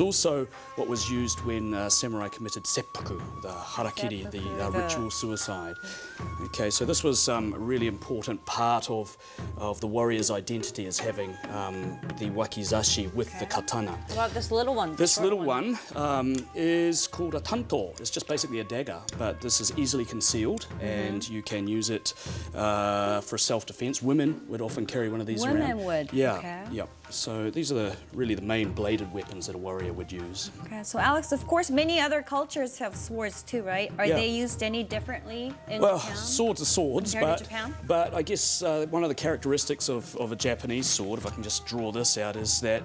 Also what was used when samurai committed seppuku, the harakiri, the ritual suicide. Okay, so this was a really important part of the warrior's identity, as having the wakizashi with the katana. What about this little one? This little one is called a tanto. It's just basically a dagger, but this is easily concealed and you can use it for self-defense. Women would often carry one of these around. Women would? Yeah, okay. Yep. So these are really the main bladed weapons that a warrior would use. Okay, so Alex, of course, many other cultures have swords too, right? Are they used any differently in Japan? Swords are swords, but I guess one of the characteristics of a Japanese sword, if I can just draw this out, is that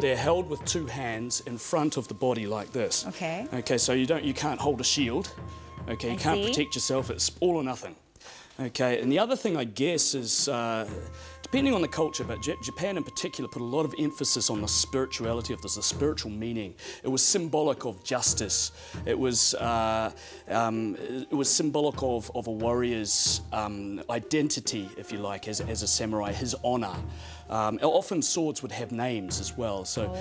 they're held with two hands in front of the body like this. Okay. Okay, so you can't hold a shield. Okay, you can't protect yourself. It's all or nothing. Okay, and the other thing I guess is, depending on the culture, but Japan in particular put a lot of emphasis on the spirituality of this, the spiritual meaning. It was symbolic of justice. It was symbolic of a warrior's identity, if you like, as a samurai, his honor. Often swords would have names as well, so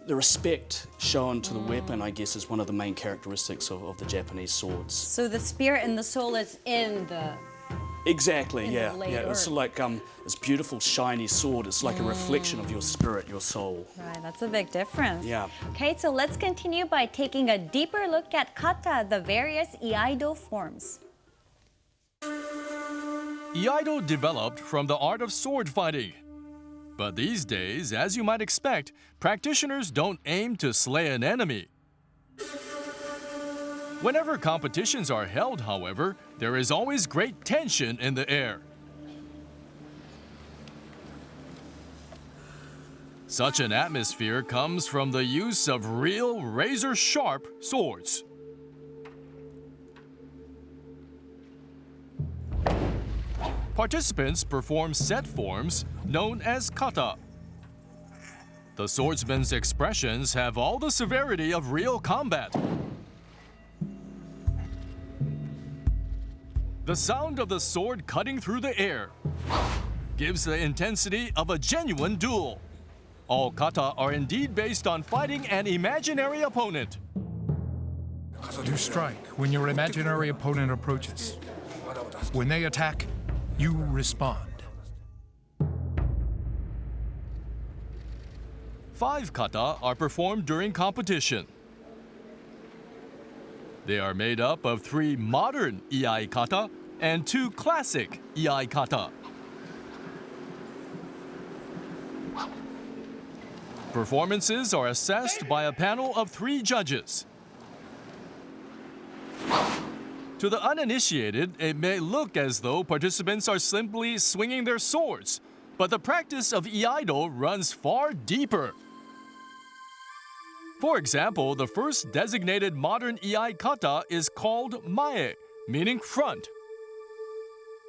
the respect shown to the weapon, I guess, is one of the main characteristics of the Japanese swords. So the spirit and the soul is in the... Exactly, yeah. It's like this beautiful, shiny sword. It's like a reflection of your spirit, your soul. Right, that's a big difference. Yeah. Okay, so let's continue by taking a deeper look at kata, the various Iaido forms. Iaido developed from the art of sword fighting. But these days, as you might expect, practitioners don't aim to slay an enemy. Whenever competitions are held, however, there is always great tension in the air. Such an atmosphere comes from the use of real razor-sharp swords. Participants perform set forms known as kata. The swordsman's expressions have all the severity of real combat. The sound of the sword cutting through the air gives the intensity of a genuine duel. All kata are indeed based on fighting an imaginary opponent. You strike when your imaginary opponent approaches. When they attack, you respond. 5 kata are performed during competition. They are made up of 3 modern iai kata and 2 classic iai kata. Performances are assessed by a panel of 3 judges. To the uninitiated, it may look as though participants are simply swinging their swords, but the practice of Iaido runs far deeper. For example, the first designated modern iai kata is called mae, meaning front.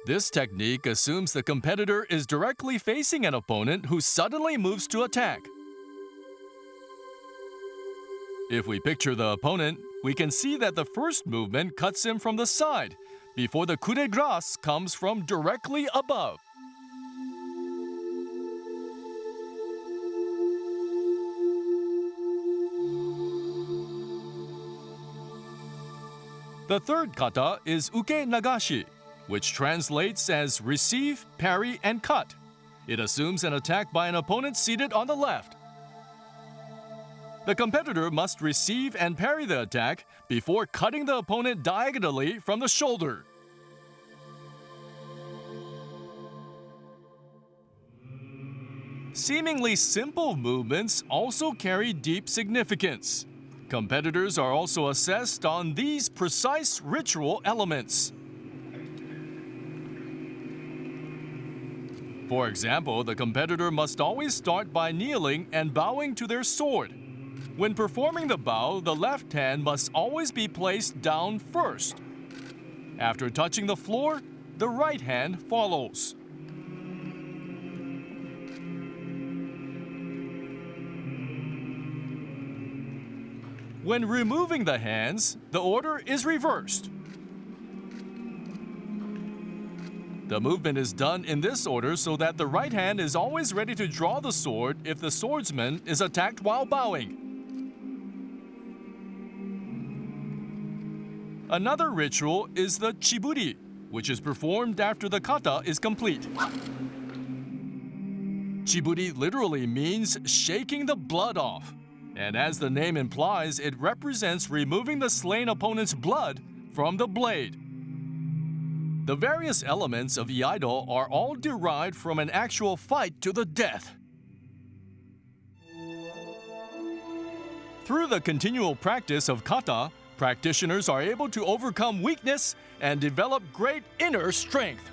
This technique assumes the competitor is directly facing an opponent who suddenly moves to attack. If we picture the opponent, we can see that the first movement cuts him from the side, before the coup de grace comes from directly above. The third kata is uke nagashi, which translates as receive, parry, and cut. It assumes an attack by an opponent seated on the left. The competitor must receive and parry the attack before cutting the opponent diagonally from the shoulder. Seemingly simple movements also carry deep significance. Competitors are also assessed on these precise ritual elements. For example, the competitor must always start by kneeling and bowing to their sword. When performing the bow, the left hand must always be placed down first. After touching the floor, the right hand follows. When removing the hands, the order is reversed. The movement is done in this order so that the right hand is always ready to draw the sword if the swordsman is attacked while bowing. Another ritual is the Chiburi, which is performed after the kata is complete. Chiburi literally means shaking the blood off. And as the name implies, it represents removing the slain opponent's blood from the blade. The various elements of Iaido are all derived from an actual fight to the death. Through the continual practice of kata, practitioners are able to overcome weakness and develop great inner strength.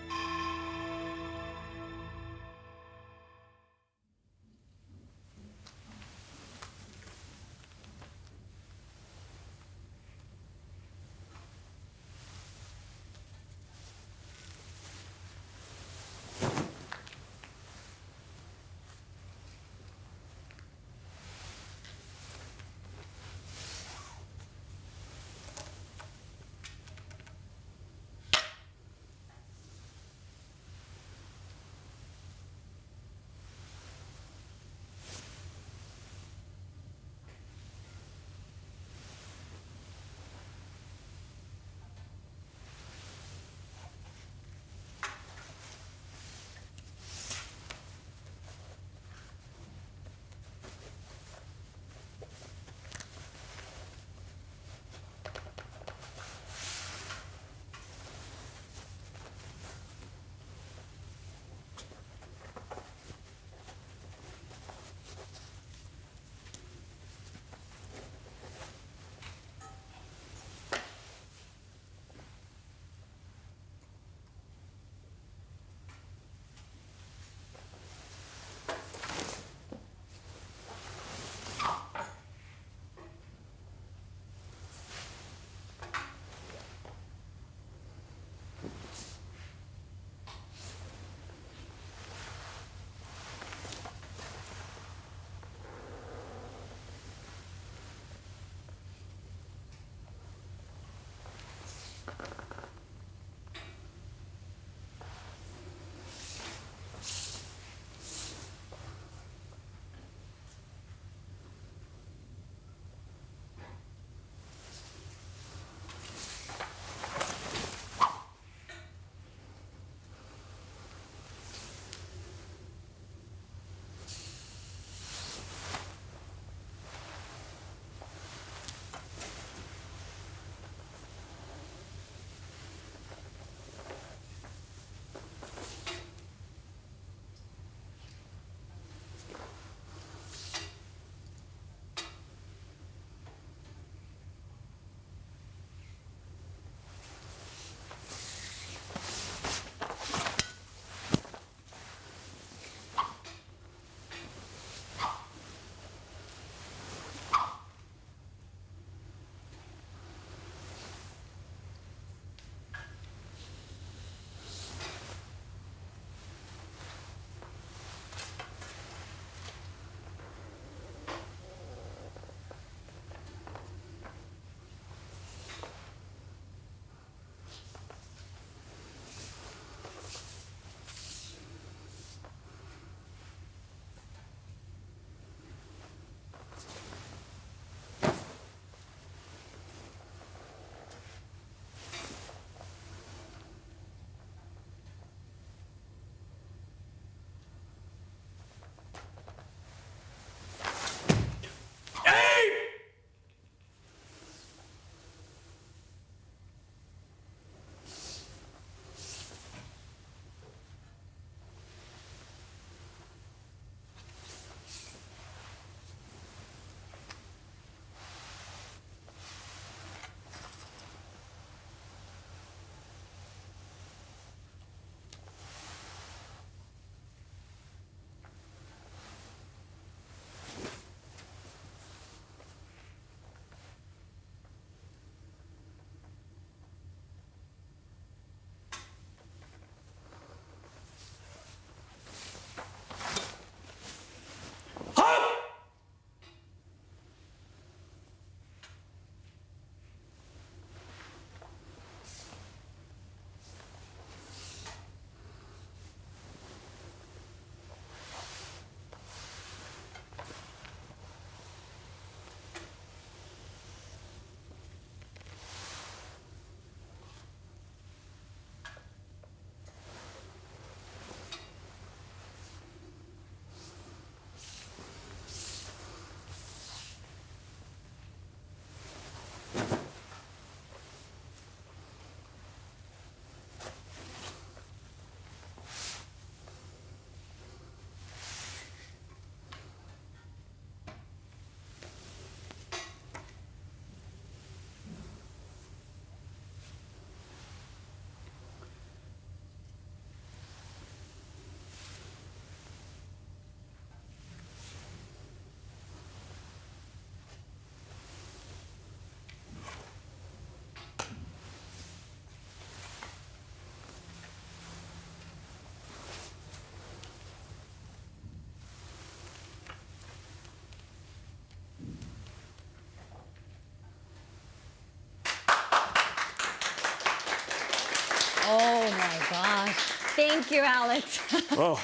gosh. Thank you, Alex. Oh,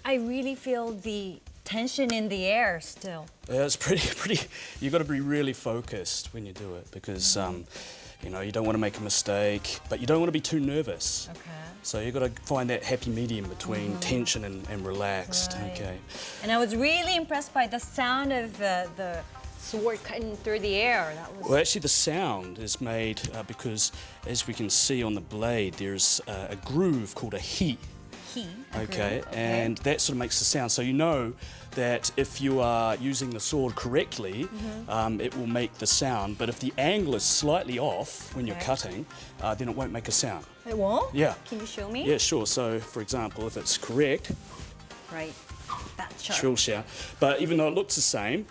I really feel the tension in the air still. yeah, it's pretty. You've got to be really focused when you do it because, you know, you don't want to make a mistake, but you don't want to be too nervous. Okay. So you've got to find that happy medium between tension and relaxed. Right. Okay. And I was really impressed by the sound of the sword cutting through the air. That was Well, actually, the sound is made because, as we can see on the blade, there's a groove called a hi. Okay, and that sort of makes the sound. So you know that if you are using the sword correctly, it will make the sound. But if the angle is slightly off when you're cutting, then it won't make a sound. It won't? Yeah. Can you show me? Yeah, sure. So, for example, if it's correct, Right. That's sharp. shrill shout. But even though it looks the same,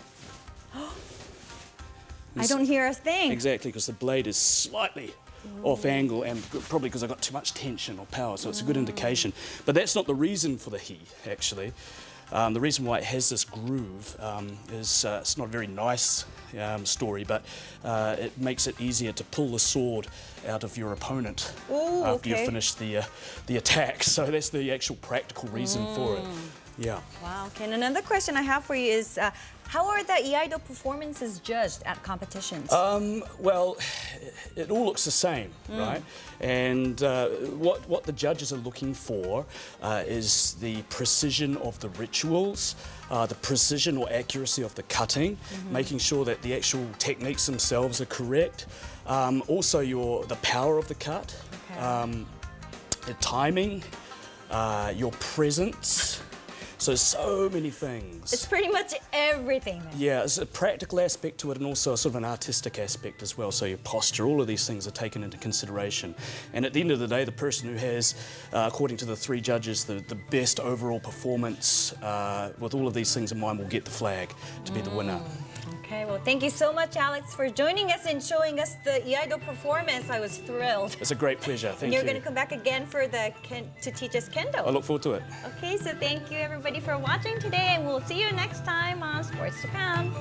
I don't hear a thing. exactly, because the blade is slightly off angle, and probably because I got too much tension or power, so it's a good indication. But that's not the reason for the hi, actually. The reason why it has this groove is it's not a very nice story, but it makes it easier to pull the sword out of your opponent after you finish the attack. So that's the actual practical reason for it. Yeah. Wow. Okay. And another question I have for you is, how are the Iaido performances judged at competitions? Well, it all looks the same, right? And what the judges are looking for is the precision of the rituals, the precision or accuracy of the cutting, making sure that the actual techniques themselves are correct. Also, the power of the cut, the timing, your presence. So many things. It's pretty much everything. Then. Yeah, there's a practical aspect to it and also a sort of an artistic aspect as well. So your posture, all of these things are taken into consideration. And at the end of the day, the person who has, according to the three judges, the best overall performance with all of these things in mind will get the flag to be the winner. Okay, well, thank you so much, Alex, for joining us and showing us the Iaido performance. I was thrilled. It's a great pleasure. Thank you. You're going to come back again for to teach us kendo. I look forward to it. Okay, so thank you everybody for watching today, and we'll see you next time on Sports Japan.